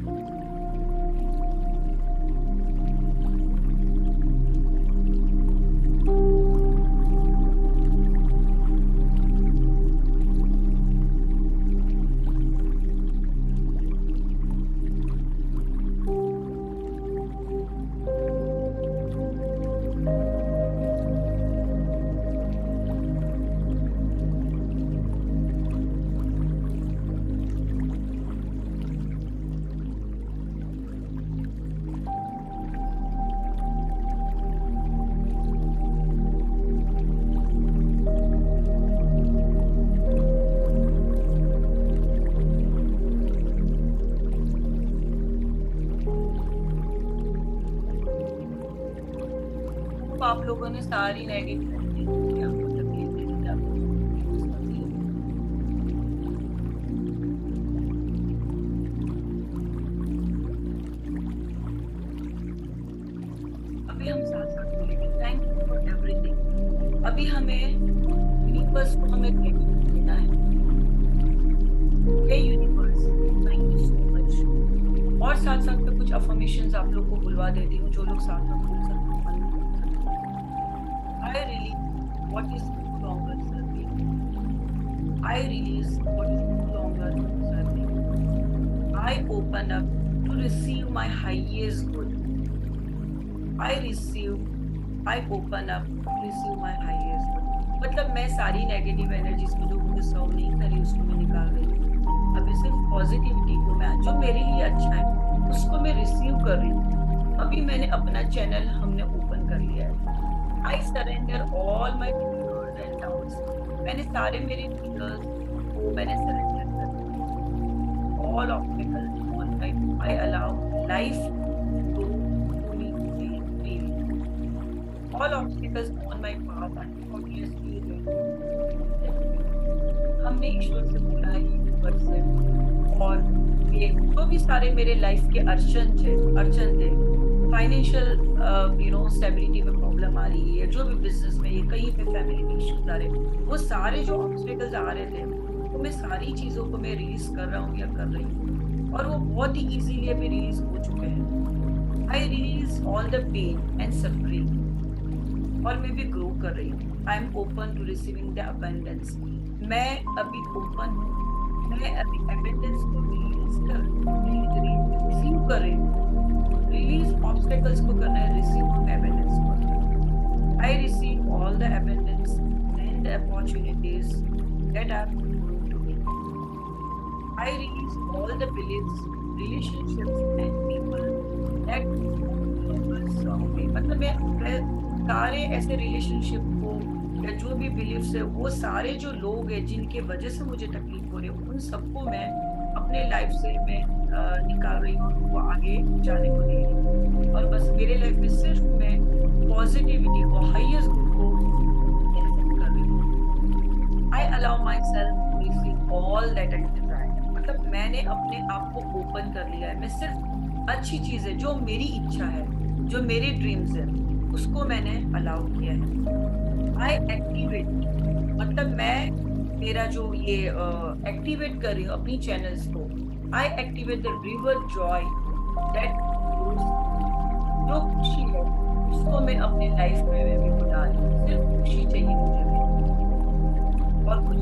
आप लोगों ने सारी नेगेटिव एनर्जी आपको तकलीफ दे दी, आपको रिलीज कर दी। अभी हम साथ साथ बोलेंगे थैंक यू फॉर एवरीथिंग। अभी हमें यूनिवर्स को हमें थैंक यू देना है। हे universe, thank you so much. और साथ साथ में कुछ अफर्मेशंस आप लोग को बुलवा देती हूँ जो लोग साथ में बोल सकते हैं। I release what is no longer serving. I release what is no longer serving. I open up to receive my highest good. I open up to receive my highest good. मतलब मैं सारी नेगेटिव एनर्जीज को जो मुझे सर्व नहीं करी उसको मैं निकाल रही हूँ। अभी सिर्फ पॉजिटिविटी को मैं जो मेरे लिए अच्छा है उसको मैं रिसीव कर रही हूँ। अभी मैंने अपना चैनल हमने ओपन कर लिया है। I surrender all my fears and doubts. मैंने सारे मेरे fears को मैंने surrender कर दिया। All obstacles on my I allow life to me freely. All obstacles on my path are obviously removed. हमने ईश्वर से बोला है यूनिवर्स से और ये जो भी सारे मेरे लाइफ के अड़चन थे, फाइनेंशियल स्टेबिलिटी में प्रॉब्लम आ रही है, जो भी बिजनेस में, ये कहीं पे फैमिली इश्यूज आ रहे हैं, वो सारे जो ऑब्स्टेकल्स आ रहे थे, तो मैं सारी चीजों को मैं रिलीज कर रहा हूँ या कर रही हूँ, और वो बहुत ही इजीली अभी रिलीज हो चुके हैं। I release all the pain and suffering, और मैं भी ग्रो कर रही हूँ। I am open to receiving the abundance. मैं अभी ओपन हूँ, मैं अभी अबंडेंस को रिसीव कर रही हूँ। रिलीज ऑब्स्टेकल्स को करना है, रिसीव अबंडेंस को। I receive all the abundance and the opportunities that are given to me. I release all the beliefs, relationships and people that serve me. मतलब मैं सारे ऐसे रिलेशनशिप को या जो भी बिलीव्स है, वो सारे जो लोग हैं जिनके वजह से मुझे तकलीफ हो रही है, उन सबको मैं अपने लाइफ से मैं निकाल रही हूँ, वो आगे जाने को दे रही हूँ। और बस मेरे लाइफ में सिर्फ मैं पॉजिटिविटी को, हाईएस्ट गुड को एक्सेप्ट कर रही हूँ। I allow myself to receive all that I desire. मतलब मैंने अपने आप को ओपन कर लिया है। मैं सिर्फ अच्छी चीजें, जो मेरी इच्छा है, जो मेरी ड्रीम्स है, उसको मैंने अलाउ किया है। आई एक्टिवेट, मतलब मैं मेरा जो ये एक्टिवेट कर रही हूँ अपनी चैनल्स को। I activate the river joy that, जो खुशी है उसको मैं अपने लाइफ में मैं भी बुला रही हूँ। सिर्फ खुशी चाहिए मुझे और कुछ।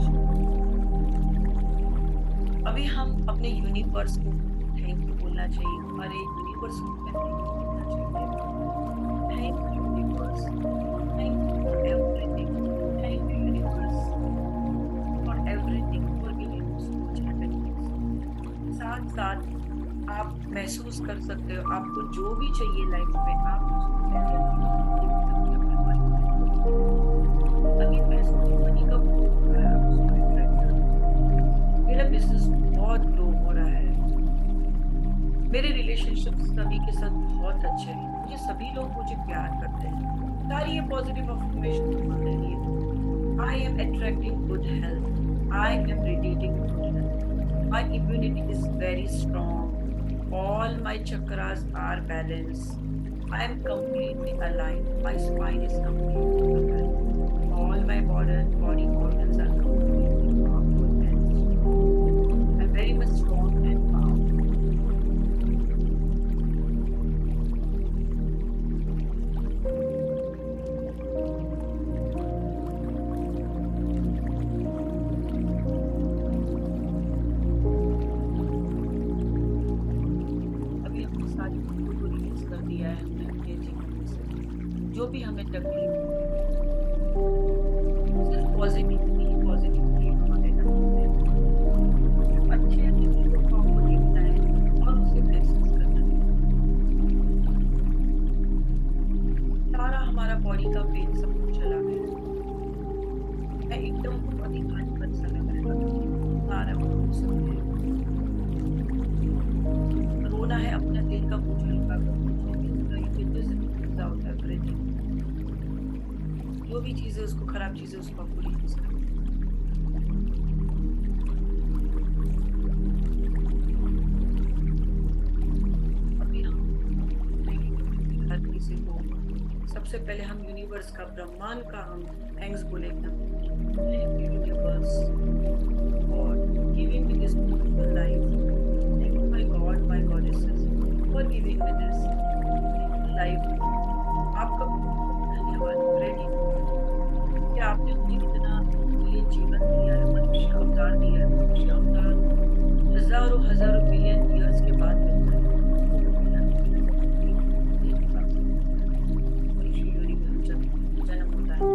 अभी हम अपने यूनिवर्स को थैंक यू बोलना चाहिए, हमारे यूनिवर्स को थैंक यू बोलना चाहिए। Thank you universe, thank you for everything, thank you universe for everything, for giving so much happiness. साथ साथ आप महसूस कर सकते हो, आपको जो भी चाहिए लाइफ में, आप उसको अभी महसूस मनी का मेरा बिजनेस बहुत ग्रो हो रहा है। मेरे रिलेशनशिप सभी के साथ बहुत अच्छे हैं। मुझे सभी लोग मुझे प्यार करते हैं। सारी ये पॉजिटिव अफर्मेशन बोलते हैं। I am attracting good health, I am radiating good health, my immunity is very strong, all my chakras are balanced, I am completely aligned, my spine is completely aligned, all my body organs are completely powerful and I am very much strong and powerful. जो भी हमें तकलीफ, सिर्फ positivity हमारे अच्छे अच्छे चीजों को हमको देखना है और उसे महसूस करना है। सारा हमारा बॉडी का पेन सब कुछ चला गया। मैं एकदम बहुत ही खालीपन सा लग रहा है, सारा रोना है, अपना दिल का कुछ हल्का कर, जो भी चीजें उसको, खराब चीजें उसको आपको रिलीज करना। अभी हम हर किसी को, सबसे पहले हम यूनिवर्स का, ब्रह्मांड का हम थैंक्स बोलेंगे। Thank you universe for giving me this beautiful life, thank you my God, my goddesses for giving me this life. आपका धन्यवाद रेडी कि आपने मुझे इतना ये जीवन दिया है, मनुष्य अवतार दिया है। मनुष्य अवतार हजारों हजारों मिलियन ईयर्स के बाद मिलता है। मनुष्य योनि में जब जन्म होता है तो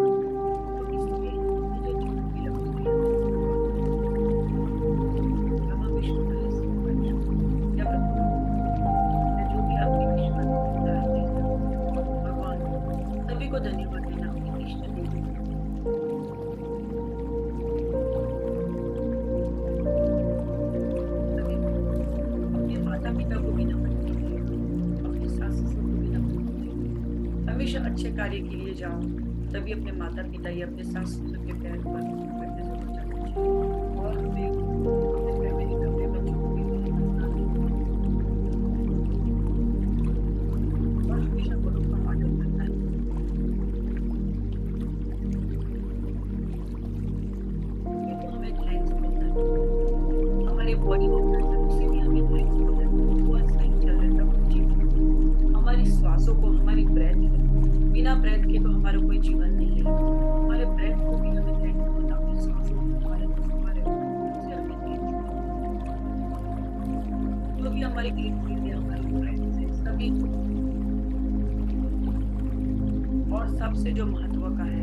इसलिए मुझे जीवन की लक्ष्य ब्रह्मा विष्णु महेश जब जो भी आपकी विश्वास भगवान सभी को धन्यवाद देना, अपनी इष्ट देवी अपने माता पिता को भी नमन कीजिए, अपने सास ससुर को भी नमन कीजिए। हमेशा अच्छे कार्य के लिए जाओ, तभी अपने माता पिता या अपने सास ससुर के पैर पर बैठने से बचाना चाहिए। और हमें अपने फैमिली में अपने बच्चों को भी भी हमारे इर्द गिर्द है, हमारे फ्रेंड्स हैं, सभी को। और सबसे जो महत्व का है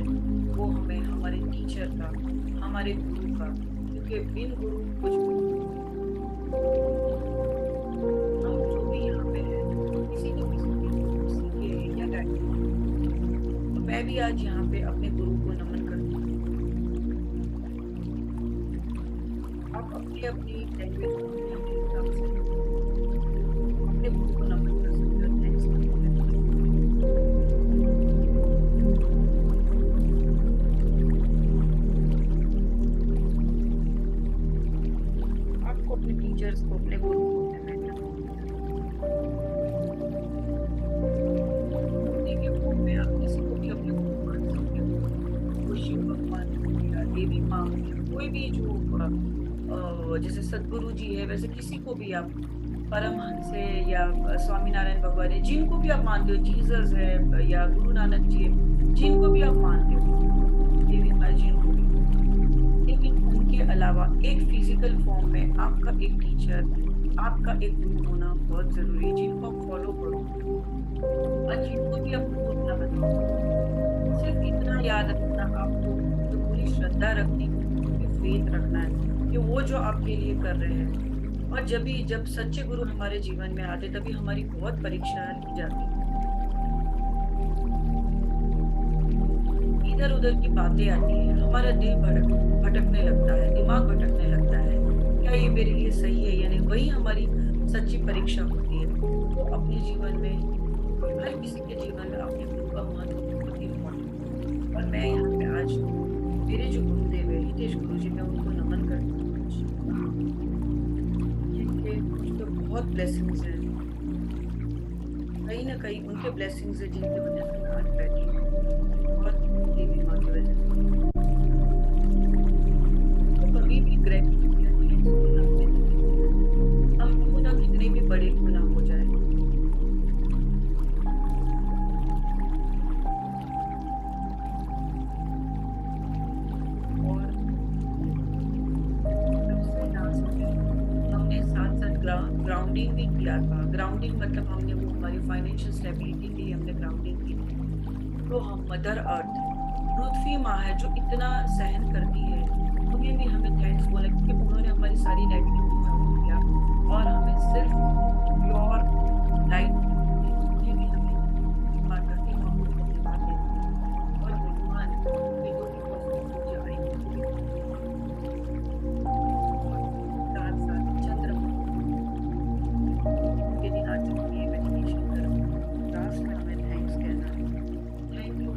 वो हमें हमारे टीचर का, हमारे गुरु का, क्योंकि बिन गुरु कुछ हम जो भी यहाँ पे है किसी न किसी की सीखे हैं या गाइड। तो मैं भी आज यहाँ पे अपने गुरु को नमन करती हूँ। आप अपनी अपनी लैंग्वेज अपने हिसाब से अपने गुरु को नमन कर सकते हो। थैंक्स कर सकते हो। आपको अपने टीचर्स को, अपने गुरु को के फॉर्म में आप किसी को भी अपने गुरु मान सकते हो। वो शिव भगवान हो या देवी माँ हो या कोई भी जो जैसे सदगुरु जी है, वैसे किसी को भी आप, परमहंस है या स्वामी नारायण भगवान है, जिनको भी आप मानते हो, जीसस है या गुरु नानक जी है, जिनको भी आप मानते हो, देवी माँ जिनको भी, लेकिन उनके अलावा एक फिजिकल फॉर्म में आपका एक टीचर, आपका एक गुरु होना बहुत जरूरी है, जिनको आप फॉलो करो और जिनको भी आप गुरु ना बनाओ। सिर्फ इतना याद रखना, आपको जो पूरी श्रद्धा रखनी है, फेथ रखना है कि वो जो आपके लिए कर रहे हैं। और जब सच्चे गुरु हमारे जीवन में आते तभी हमारी बहुत परीक्षा ली जाती है। इधर उधर की बातें आती हैं, हमारा दिल भटकने लगता है, दिमाग भटकने लगता है, क्या ये मेरे लिए सही है या नहीं। वही हमारी सच्ची परीक्षा होती है। तो अपने जीवन में, हर किसी के जीवन में अपने गुरु का महत्व बहुत इम्पोर्टेंट। और मैं यहाँ पे आज मेरे जो गुरुदेव है हितेश गुरु जी, मैं उनको नमन करती हूँ, जिनके मुझ पे बहुत ब्लेसिंग्स हैं। कहीं ना कहीं उनके ब्लेसिंग्स है जिनकी वजह से मैं आज बैठी हूँ, और देवी माँ की वजह से। तो कभी भी ग्रेटिट्यूड या थैंक्स बोलना अपने जीवन, हम क्यों ना कितने भी बड़े क्यों ना हो जाए, ग्राउंडिंग भी किया था। ग्राउंडिंग मतलब हमने वो हमारी फाइनेंशियल स्टेबिलिटी के लिए हमने ग्राउंडिंग की थी। तो हम मदर अर्थ, पृथ्वी माँ है जो इतना सहन करती है, उन्हें भी हमें थैंक्स बोला, क्योंकि उन्होंने हमारी सारी नेगेटिविटी खत्म किया और हमें सिर्फ प्योर लाइट भी हमें धरती माँ को धन्यवाद देते हैं। और भगवान के जो पूजा आएंगे साथ साथ चंद्रमा के दिन आज ये मेडिटेशन करो, लास्ट में हमें थैंक्स कहना है। Thank you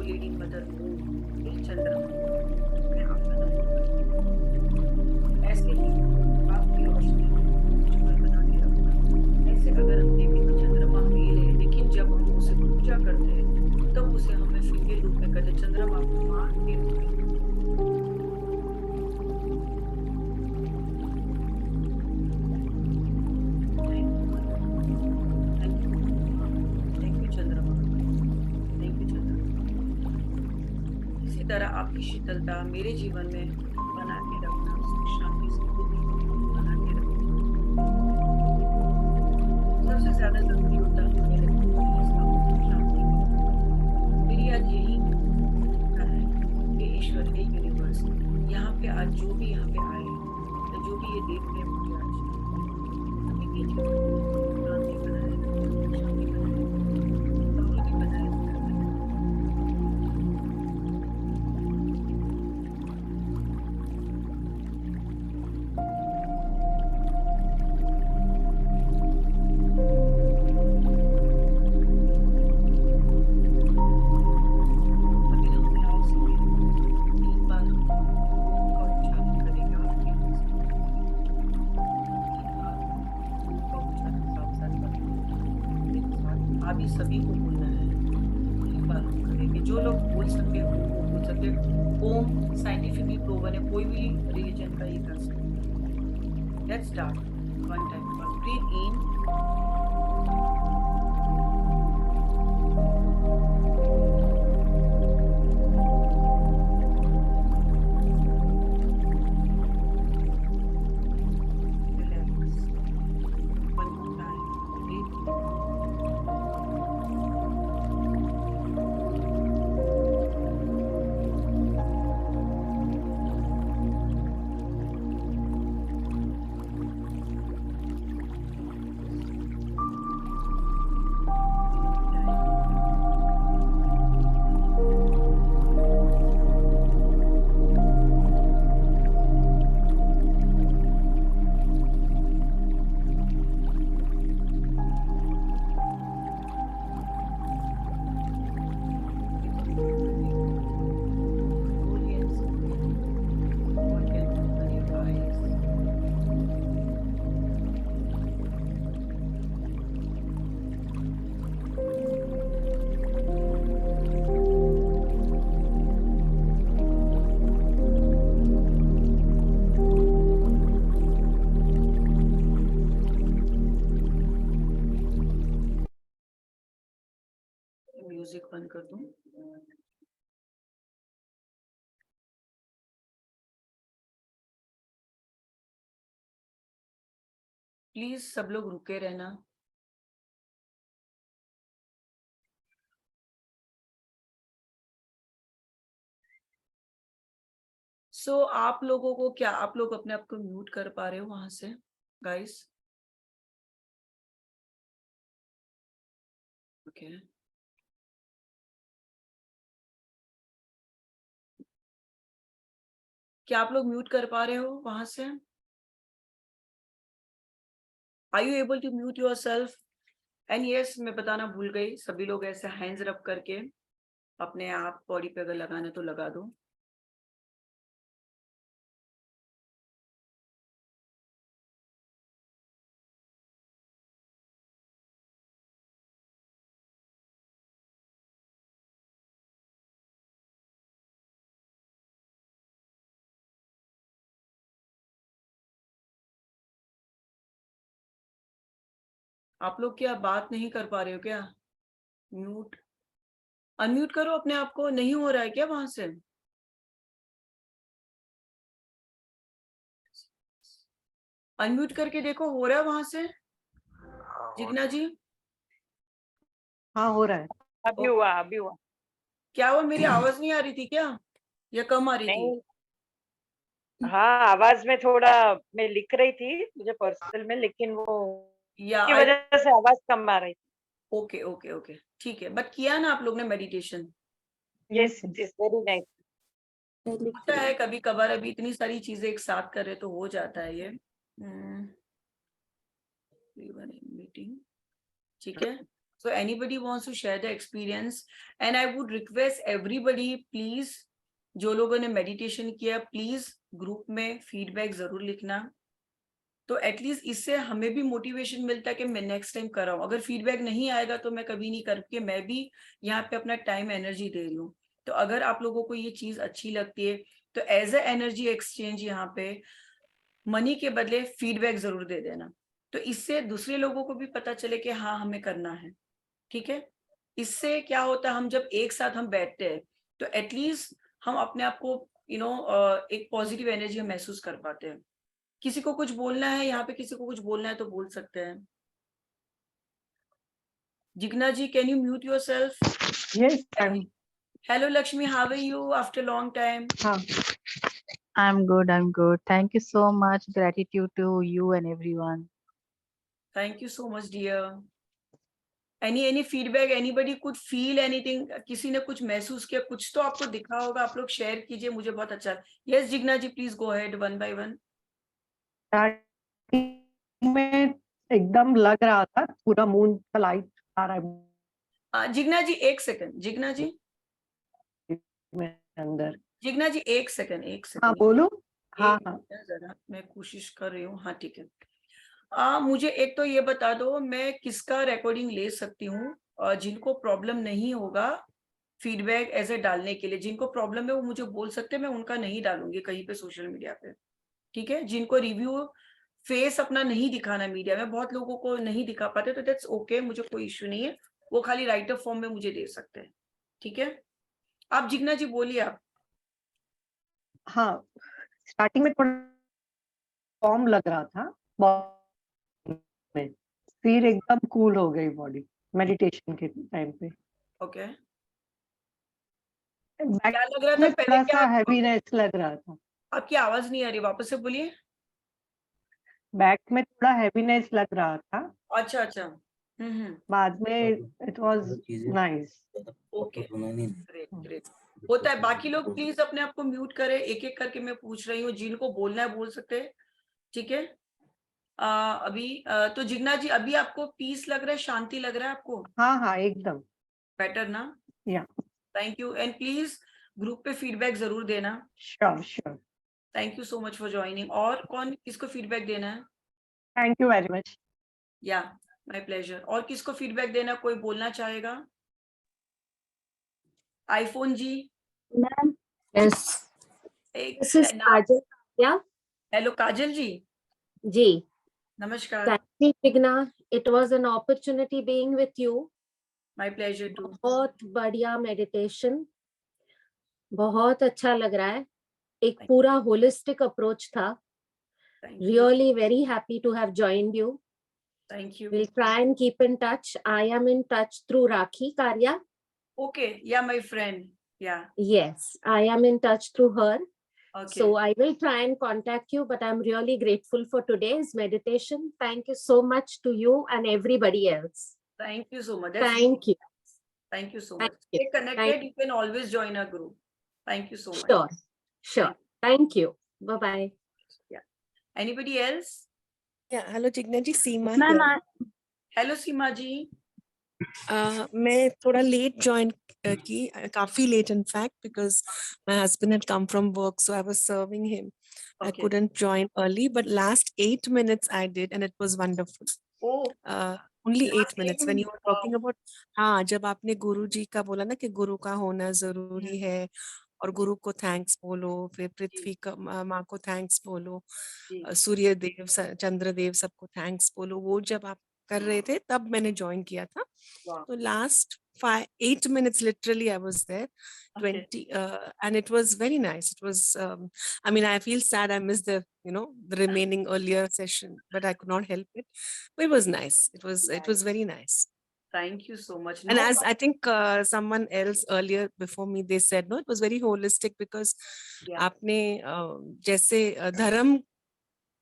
leading mother moon, हे चंद्रमा, मैं आपका नमन करती हूँ। ऐसे ही आपकी रोशनी उज्जवल बना के रखना। ऐसे अगर हम देखें तो चंद्रमा मेल है, लेकिन जब हम उसे पूजा करते हैं तब उसे हमें फीमेल रूप में करते, चंद्रमा को माँ के रूप में। तरह आपकी शीतलता मेरे जीवन में बना के रखना, शांति से बना के रखना सबसे ज्यादा जरूरी होता है मेरे शांति। मेरी आज यही है कि ईश्वर है, यूनिवर्स यहाँ पे आज जो भी यहाँ पे आए, जो भी ये देख रहे हैं मुझे आज, सभी के जीवन शांति बनाए, शांति बनाए, समृद्धि बनाए। अभी सभी को बोलना है, एक बार हम करेंगे। जो लोग बोल सकते हो वो बोल सकते हो। ओम साइंटिफिकली प्रूवन है, कोई भी रिलीजन का ये कर सकते हैं। Let's start one time. First breathe in, music बंद कर दूं? प्लीज सब लोग रुके रहना। सो आप लोगों को क्या, आप लोग अपने आप को म्यूट कर पा रहे हो वहां से गाइस? ओके, क्या आप लोग म्यूट कर पा रहे हो वहां से? Are you able to mute yourself? And yes, मैं बताना भूल गई, सभी लोग ऐसे हैंड्स रब करके अपने आप बॉडी पे अगर लगाना तो लगा दो। आप लोग क्या बात नहीं कर पा रहे हो क्या? म्यूट, अनम्यूट करो अपने आप को, नहीं हो रहा है क्या वहां से? अनम्यूट करके देखो, हो रहा है वहां से? जिग्ना जी? हाँ हो रहा है। अभी हुआ, अभी हुआ। क्या वो मेरी आवाज नहीं आ रही थी क्या, या कम आ रही थी? नहीं, हाँ आवाज में थोड़ा, मैं लिख रही थी मुझे पर्सनल में, लेकिन वो या की वजह से आवाज कम आ रही थी। ओके ओके ओके, ठीक है। बट किया ना आप लोग ने meditation? Yes yes, very nice. होता है कभी कभार, अभी इतनी सारी चीजें एक साथ करे तो हो जाता है ये। मीटिंग, ठीक है। So anybody wants to share the experience, and I would request everybody, please, जो लोगों ने मेडिटेशन किया, प्लीज ग्रुप में फीडबैक जरूर लिखना। तो एटलीस्ट इससे हमें भी मोटिवेशन मिलता है कि मैं नेक्स्ट टाइम कर रहा हूँ। अगर फीडबैक नहीं आएगा तो मैं कभी नहीं करके, मैं भी यहाँ पे अपना टाइम एनर्जी दे रही हूँ। तो अगर आप लोगों को ये चीज अच्छी लगती है तो एज ए एनर्जी एक्सचेंज यहाँ पे मनी के बदले फीडबैक जरूर दे देना। तो इससे दूसरे लोगों को भी पता चले कि हाँ हमें करना है, ठीक है। इससे क्या होता है, हम जब एक साथ हम बैठते हैं तो एटलीस्ट हम अपने आप को एक पॉजिटिव एनर्जी महसूस कर पाते हैं। किसी को कुछ बोलना है यहाँ पे, किसी को कुछ बोलना है तो बोल सकते हैं। Jigna ji, can you mute yourself? Yes, I'm. Hello Lakshmi, how are you after long time? हाँ. I'm good. I'm good. Thank you so much. Gratitude to you and everyone. Thank you so much dear. any feedback, anybody could feel anything? किसी ने कुछ महसूस किया, कुछ तो आपको दिखा होगा, आप लोग शेयर कीजिए, मुझे बहुत अच्छा। Yes Jigna ji, please go ahead one by one. में एकदम लग रहा था पूरा मून का लाइट आ रहा है जिग्ना जी एक सेकंड, जिग्ना जी, में अंदर। जिग्ना जी एक सेकंड, एक हाँ सेकंड। बोलो। हाँ एक हाँ. मिनट, जरा मैं कोशिश कर रही हूँ। हाँ ठीक है। मुझे एक तो ये बता दो, मैं किसका रिकॉर्डिंग ले सकती हूँ? जिनको प्रॉब्लम नहीं होगा फीडबैक ऐसे डालने के लिए, जिनको प्रॉब्लम है वो मुझे बोल सकते हैं, मैं उनका नहीं डालूंगी कहीं पे सोशल मीडिया पे, ठीक है। जिनको रिव्यू फेस अपना नहीं दिखाना मीडिया में, बहुत लोगों को नहीं दिखा पाते तो दैट्स ओके, मुझे कोई इश्यू नहीं है, वो खाली राइटर फॉर्म में मुझे दे सकते हैं, ठीक है। आप जिग्ना जी बोलिए आप। हाँ, स्टार्टिंग में थोड़ा फॉर्म लग रहा था बॉडी में, फिर एकदम कूल हो गई बॉडी मेडिटेशन के टाइम पे। ओके, बैक क्या लग रहा था में पहले, थोड़ा क्या सा हैवीनेस लग रहा था। आपकी आवाज नहीं आ रही, वापस से बोलिए। बैक में थोड़ा हैवीनेस लग रहा था, अच्छा अच्छा, बाद में it was nice. Okay, great great. होता है। बाकी लोग प्लीज अपने आप को म्यूट करें, एक एक करके मैं पूछ रही हूँ, जिनको बोलना है बोल सकते हैं, ठीक है। अभी तो जिग्ना जी, अभी आपको पीस लग रहा है, शांति लग रहा है आपको? हाँ हाँ एकदम। बेटर ना? या thank you, and please group पे फीडबैक जरूर देना। Sure sure. Thank you so much for joining. और कौन, किसको फीडबैक देना है? Thank you very much. या माय प्लेजर। और किसको फीडबैक देना, कोई बोलना चाहेगा? आईफोन जी। मैम यस, एक दिस इज काजल। क्या? हेलो काजल जी, जी, नमस्कार। thank you Jigna, it was an opportunity being with you My pleasure too. बहुत बढ़िया मेडिटेशन, बहुत अच्छा लग रहा है। एक Thank- पूरा होलिस्टिक अप्रोच था। Thank you. Really very happy to have joined you. Thank you. We'll try and keep in touch. I am in touch through Rakhi Karya. Okay. Yeah, my friend. Yeah. Yes, I am in touch through her. Okay. So I will try and contact you, but I'm really grateful for today's meditation. Thank you so much to you and everybody else. Thank you so much. That's Thank you. Thank you so Thank much. you. Stay connected. You can always join our group. Thank you so much. Sure. Sure. Thank you. Bye-bye. Anybody else? Yeah, hello Jigna ji, Seema Ma'am, here. Hello, Seema ji. मैं थोड़ा late join की, काफी late in fact, because my husband had come from work, so I was serving him. I Okay. couldn't join early, but last 8 minutes I did, and it was wonderful. Oh, Only last 8 minutes. 8 When you minutes, were talking about, हाँ, जब आपने गुरु जी का बोला ना कि गुरु का होना जरूरी है, और गुरु को थैंक्स बोलो, फिर पृथ्वी का माँ को थैंक्स बोलो, जी. सूर्य देव, चंद्र देव, सबको थैंक्स बोलो, वो जब आप कर रहे थे तब मैंने ज्वाइन किया था. Wow. तो last 8 minutes literally I was there. Okay. 20 and it was very nice. It was I mean, I feel sad I missed the the remaining earlier session, but I could not help it. But it was nice. It was very nice. Thank you so much. And No as I think someone else earlier before me, they said, no, it was very holistic because Yeah. आपने जैसे धर्म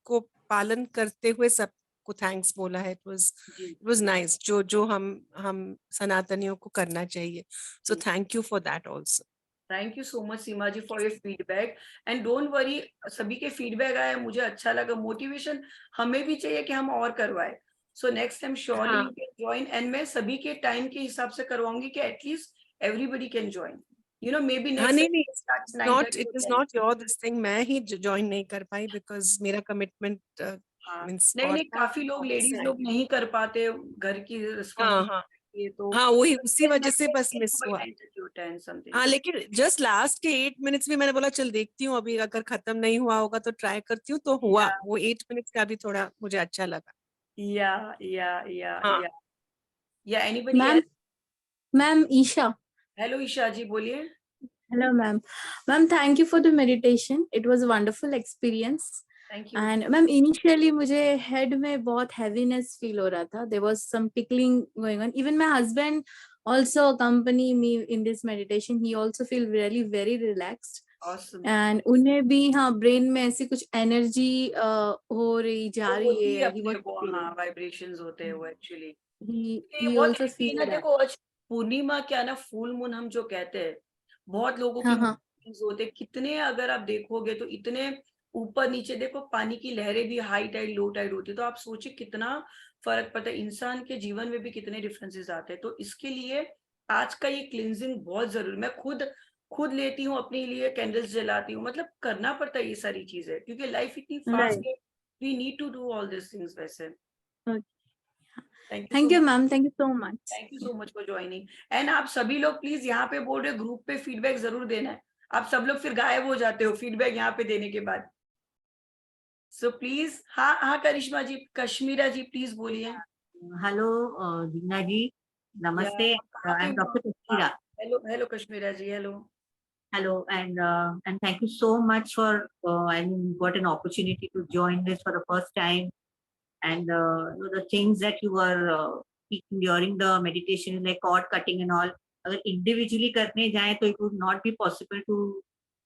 को पालन करते हुए सबको thanks बोला है. It was nice. जो हम सनातनियों को करना चाहिए. So thank you for that also. Thank you so much, Seema ji, for your feedback. And don't worry, सभी के feedback आया, मुझे अच्छा लगा. Motivation हमें भी चाहिए कि हम और करवाए. So next time surely हाँ. you can join. And मैं सभी के time के हिसाब से करवाऊंगी कि at least everybody can join. You know, maybe हाँ, next नहीं time नहीं, it starts it's not, 9:30 it or is 10. not your this thing. मैं ही join नहीं कर पाई because मेरा commitment हाँ. means नहीं और नहीं, था, काफी लोग office लेडीज से लोग नहीं कर पाते, घर की हाँ रिस्पॉन्सिबिलिटी हाँ तो हाँ, वही उसी वजह से बस by मिस हुआ. 9:30 or 10 something. हाँ, लेकिन जस्ट लास्ट के 8 minutes में मैंने बोला चल देखती हूँ, अभी अगर खत्म नहीं हुआ होगा तो ट्राई करती हूँ, तो हुआ. Yeah. वो 8 minutes का भी थोड़ा मुझे अच्छा लगा. Yeah. हाँ. Yeah, anybody Ma'am, else? Ma'am Isha. Hello Isha जी, बोलिए. Hello, ma'am. Ma'am, thank you for the meditation. It was a wonderful experience. Thank you. And ma'am, initially मुझे head में बहुत heaviness feel हो रहा था. There was some tickling going on. Even my husband also accompany me in this meditation. He also feel really very relaxed. Awesome. And उन्हें भी हाँ brain में ऐसी कुछ energy हो रही जा तो रही होती है है. He अपने was वो, feeling. हाँ, vibrations होते हैं वो actually. ये He बहुत also ऐसी feel ना, that. देखो आज पूर्णिमा क्या ना, फुल मून हम जो कहते हैं, बहुत लोगों की हाँ. moods होते हैं, कितने अगर आप देखोगे तो इतने ऊपर नीचे, देखो पानी की लहरें भी हाई टाइड लो टाइड होती है, तो आप सोचिए कितना फर्क पड़ता है, इंसान के जीवन में भी कितने डिफरेंसेस आते हैं. तो इसके लिए आज का ये क्लिनजिंग बहुत जरूरी. मैं खुद लेती हूँ अपने लिए, कैंडल्स जलाती हूँ, मतलब करना पड़ता है ये सारी चीजें, क्योंकि लाइफ इतनी फास्ट है. We need to do all this things. वैसे Thank you, ma'am. Thank you so much. Thank you so much for joining. And आप सभी लोग प्लीज यहाँ पे बोल रहे ग्रुप पे फीडबैक जरूर देना है. आप सब लोग फिर गायब हो जाते हो फीडबैक यहाँ पे देने के बाद. So please. हाँ करिश्मा जी, कश्मीरा जी प्लीज बोलिए. Hello, Digna ji. Namaste. I'm Dr. Kashmira. Hello Kashmira ji. Hello, and thank you so much for I mean, got an opportunity to join this for the first time. And the things that you were speaking during the meditation, like cord cutting and all. अगर individually करने जाए तो it would not be possible to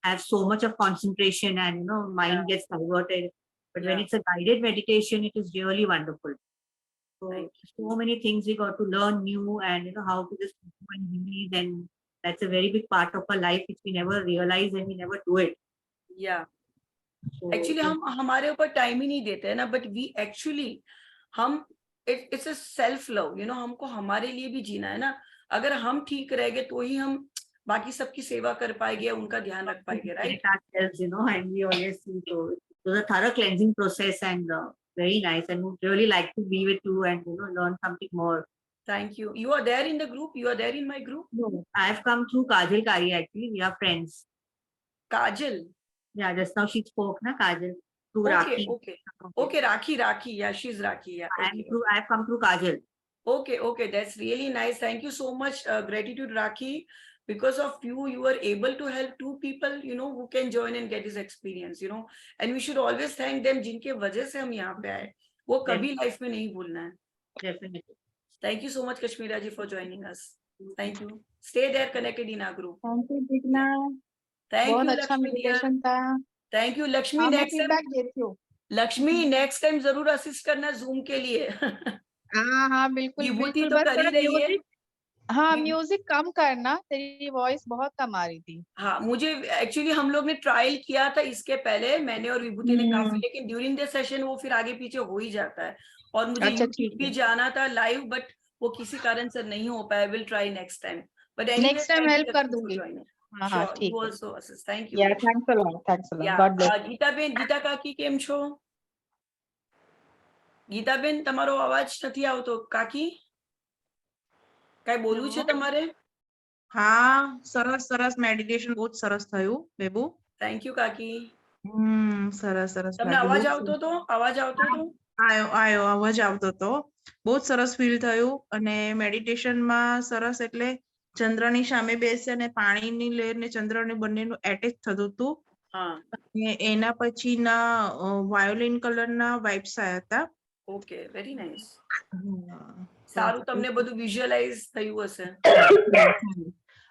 have so much of concentration and mind gets diverted. But when it's a guided meditation, it is really wonderful. So many things we got to learn new, and how to just move and release, and that's a very big part of our life which we never realize and we never do it. Actually हम हमारे ऊपर time ही नहीं देते हैं ना, but we actually हम it's a self love. हमको हमारे लिए भी जीना है ना. अगर हम ठीक रहेंगे तो ही हम बाकी सबकी सेवा कर पाएंगे, उनका ध्यान रख पाएंगे, right? And we always see so it was a thorough cleansing process, and very nice, and would really like to be with you and learn something more. Thank you. You are there in the group? You are there in my group? No, I have come through Kajal Kari actually. We are friends. Kajal? Yeah, just now she spoke, na Kajal. Through Rakhi. Okay, Rakhi. Yeah, she's Rakhi. Yeah. I have come through Kajal. Okay, that's really nice. Thank you so much. Gratitude, Rakhi. Because of you, you were able to help 2 people, who can join and get this experience, And we should always thank them, जिनके वजह से हम यहाँ पे आए. वो कभी life में नहीं भूलना है. Definitely. Thank you so much, Kashmira ji, for joining us. Thank you. Stay there connected in our group. Thank you Deepna, Thank बहुत you, अच्छा Lakshmi dear. मेडिटेशन था। Thank you, Lakshmi. हाँ, मैं Next time, फीडबैक देती हूँ। Lakshmi, next time जरूर assist करना Zoom के लिए. हाँ बिल्कुल विभूति बिल्कुल, तो बस कर ही थोड़ा रही है. म्यूजिक, हाँ विभ- म्यूजिक कम करना, तेरी वॉइस बहुत कम आ रही थी। हाँ, मुझे एक्चुअली हम लोग ने ट्रायल किया था इसके पहले, मैंने और विभूति ने काफी, लेकिन ड्यूरिंग द सेशन वो फिर आगे पीछे हो ही जाता है. और मुझे अच्छा, यूट्यूब ठीक भी है। जाना था लाइव, बट वो किसी कारण से नहीं हो पाया. Will try next time. But next time help कर दूंगी। हाँ हाँ Sure, ठीक you है। also assist. Thank you. या thanks a lot, thanks a lot, Yeah, God bless. Gita કાકી કેમ છો? ગીતાબેન, તમારો અવાજ નથી આવતો. કાકી, કઈ બોલવું છે તમારે? હા, સરસ સરસ મેડિટેશન બહુ જ સરસ થયું બેબુ. Thank you, કાકી. સરસ સરસ તમને લાગ્યું, અવાજ બહુ આવતો સરસ. તો? અવાજ આવતો તો? આયો આયો અવાજ આવતો હતો. બહુ જ સરસ ફીલ થયું અને મેડિટેશનમાં સરસ એટલે ચંદ્રની સામે બેસે અને પાણીની લહેર ને ચંદ્રને બંનેનું એટેચ થતું હતું. હા. અને એના પછીના વાયોલિન કલરના વાઇબ્સ આયા હતા. Okay, very nice. હા, સારું, તમને બધું વિઝ્યુઅલાઇઝ થયું હશે.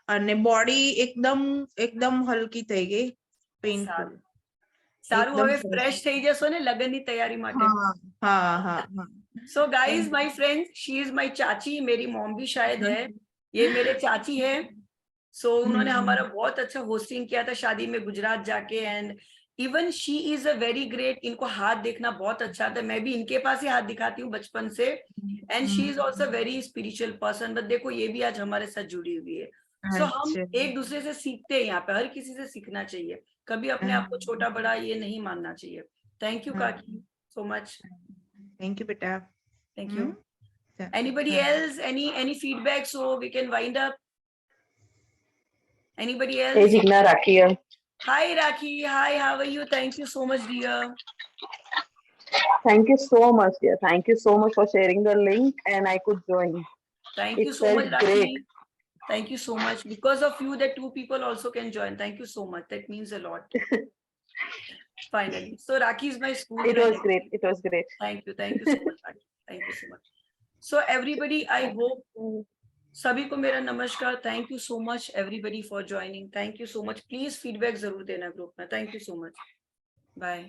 અને બોડી એકદમ એકદમ હલકી થઈ ગઈ, પેઇનફુલ. સારું. સારું, એકદમ હવે સરસ. ફ્રેશ થઈ જશો ને લગનની તૈયારી માટે. હા હા હા હા. So guys, my friends, she is my चाची. मेरी मॉम भी शायद है. ये मेरे चाची है. So उन्होंने हमारा बहुत अच्छा होस्टिंग किया था शादी में गुजरात जाके. And even she is a very great. इनको हाथ देखना बहुत अच्छा था. मैं भी इनके पास ही हाथ दिखाती हूँ बचपन से. And she is also very spiritual person. But देखो, ये भी आज हमारे साथ जुड़ी हुई है. सो हम एक दूसरे से सीखते हैं. यहाँ पे हर किसी से सीखना चाहिए. कभी अपने आप को छोटा बड़ा ये नहीं मानना चाहिए. थैंक यू काकी so much. Thank you, beta. Thank you. Anybody else? Any feedback so we can wind up? Anybody else? Hey, Jigna, Rakhi here. Hi, Rakhi. Hi, how are you? Thank you so much, dear. Thank you so much, dear. Thank you so much for sharing the link and I could join. Thank It you so much, felt Rakhi. great. Thank you so much. Because of you, that 2 people also can join. Thank you so much. That means a lot. Finally. So Rakhi is my school It friend. was great. It was great. Thank you so much, Rakhi. Thank you so much. So everybody, I hope सभी को मेरा नमस्कार. Thank you so much everybody for joining. Thank you so much. Please feedback जरूर देना group में. Thank you so much. Bye.